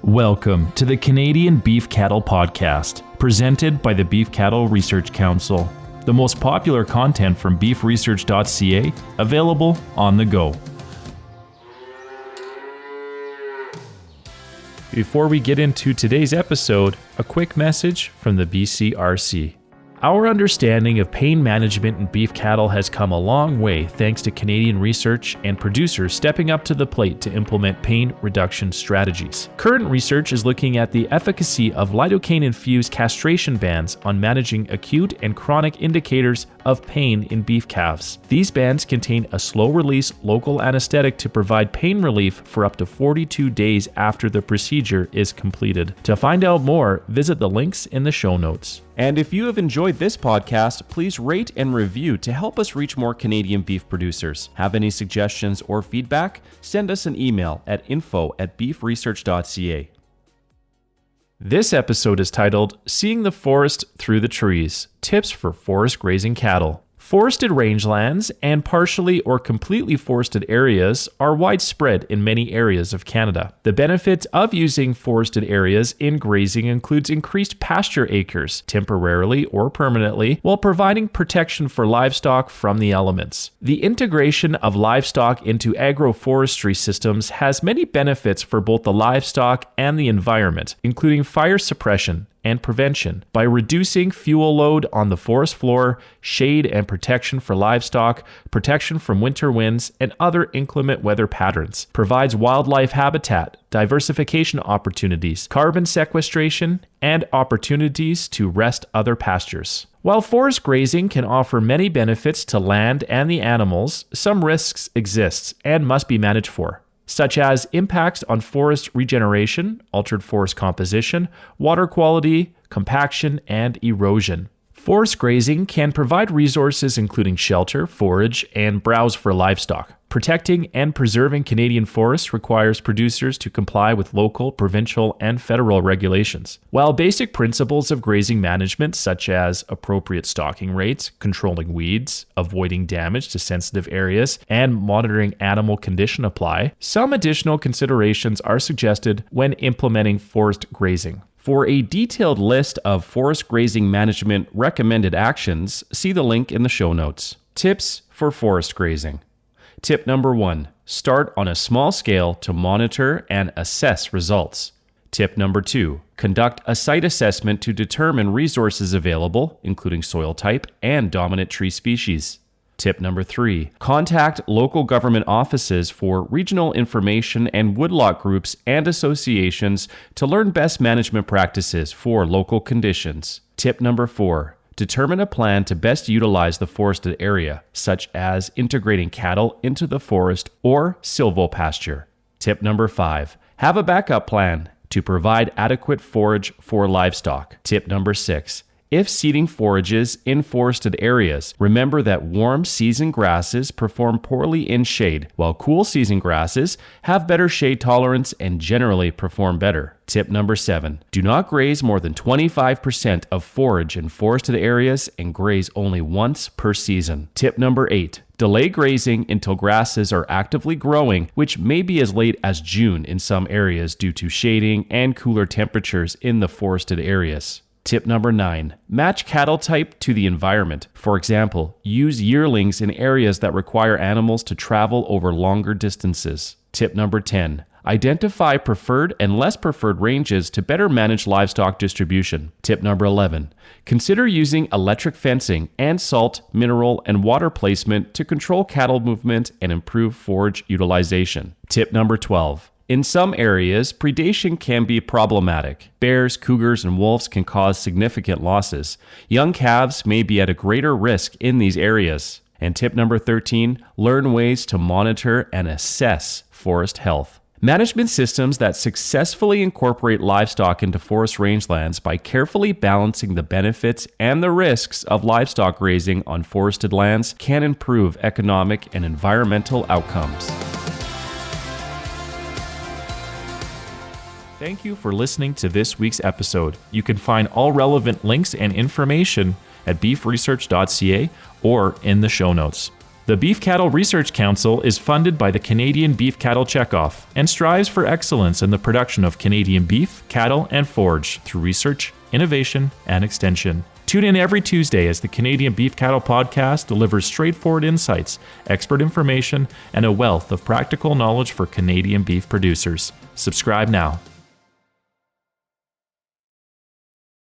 Welcome to the Canadian Beef Cattle Podcast, presented by the Beef Cattle Research Council. The most popular content from beefresearch.ca, available on the go. Before we get into today's episode, a quick message from the BCRC. Our understanding of pain management in beef cattle has come a long way thanks to Canadian research and producers stepping up to the plate to implement pain reduction strategies. Current research is looking at the efficacy of lidocaine-infused castration bands on managing acute and chronic indicators of pain in beef calves. These bands contain a slow-release local anesthetic to provide pain relief for up to 42 days after the procedure is completed. To find out more, visit the links in the show notes. And if you have enjoyed this podcast, please rate and review to help us reach more Canadian beef producers. Have any suggestions or feedback? Send us an email at info@beefresearch.ca. This episode is titled, Seeing the Forest Through the Trees, Tips for Forest Grazing Cattle. Forested rangelands and partially or completely forested areas are widespread in many areas of Canada. The benefits of using forested areas in grazing includes increased pasture acres, temporarily or permanently, while providing protection for livestock from the elements. The integration of livestock into agroforestry systems has many benefits for both the livestock and the environment, including fire suppression and prevention by reducing fuel load on the forest floor, shade and protection for livestock, protection from winter winds and other inclement weather patterns, provides wildlife habitat, diversification opportunities, carbon sequestration, and opportunities to rest other pastures. While forest grazing can offer many benefits to land and the animals, some risks exist and must be managed for, such as impacts on forest regeneration, altered forest composition, water quality, compaction, and erosion. Forest grazing can provide resources including shelter, forage, and browse for livestock. Protecting and preserving Canadian forests requires producers to comply with local, provincial, and federal regulations. While basic principles of grazing management, such as appropriate stocking rates, controlling weeds, avoiding damage to sensitive areas, and monitoring animal condition apply, some additional considerations are suggested when implementing forest grazing. For a detailed list of forest grazing management recommended actions, see the link in the show notes. Tips for forest grazing. Tip number 1, start on a small scale to monitor and assess results. Tip number 2, conduct a site assessment to determine resources available, including soil type and dominant tree species. Tip number 3, contact local government offices for regional information and woodlot groups and associations to learn best management practices for local conditions. Tip number 4, determine a plan to best utilize the forested area, such as integrating cattle into the forest or silvopasture. Tip number 5, have a backup plan to provide adequate forage for livestock. Tip number 6, if seeding forages in forested areas, remember that warm season grasses perform poorly in shade, while cool season grasses have better shade tolerance and generally perform better. Tip number 7, do not graze more than 25% of forage in forested areas and graze only once per season. Tip number 8, delay grazing until grasses are actively growing, which may be as late as June in some areas due to shading and cooler temperatures in the forested areas. Tip number 9, match cattle type to the environment. For example, use yearlings in areas that require animals to travel over longer distances. Tip number 10, identify preferred and less preferred ranges to better manage livestock distribution. Tip number 11, consider using electric fencing and salt, mineral, and water placement to control cattle movement and improve forage utilization. Tip number 12, in some areas, predation can be problematic. Bears, cougars, and wolves can cause significant losses. Young calves may be at a greater risk in these areas. And tip number 13, learn ways to monitor and assess forest health. Management systems that successfully incorporate livestock into forest rangelands by carefully balancing the benefits and the risks of livestock grazing on forested lands can improve economic and environmental outcomes. Thank you for listening to this week's episode. You can find all relevant links and information at beefresearch.ca or in the show notes. The Beef Cattle Research Council is funded by the Canadian Beef Cattle Checkoff and strives for excellence in the production of Canadian beef, cattle, and forage through research, innovation, and extension. Tune in every Tuesday as the Canadian Beef Cattle Podcast delivers straightforward insights, expert information, and a wealth of practical knowledge for Canadian beef producers. Subscribe now.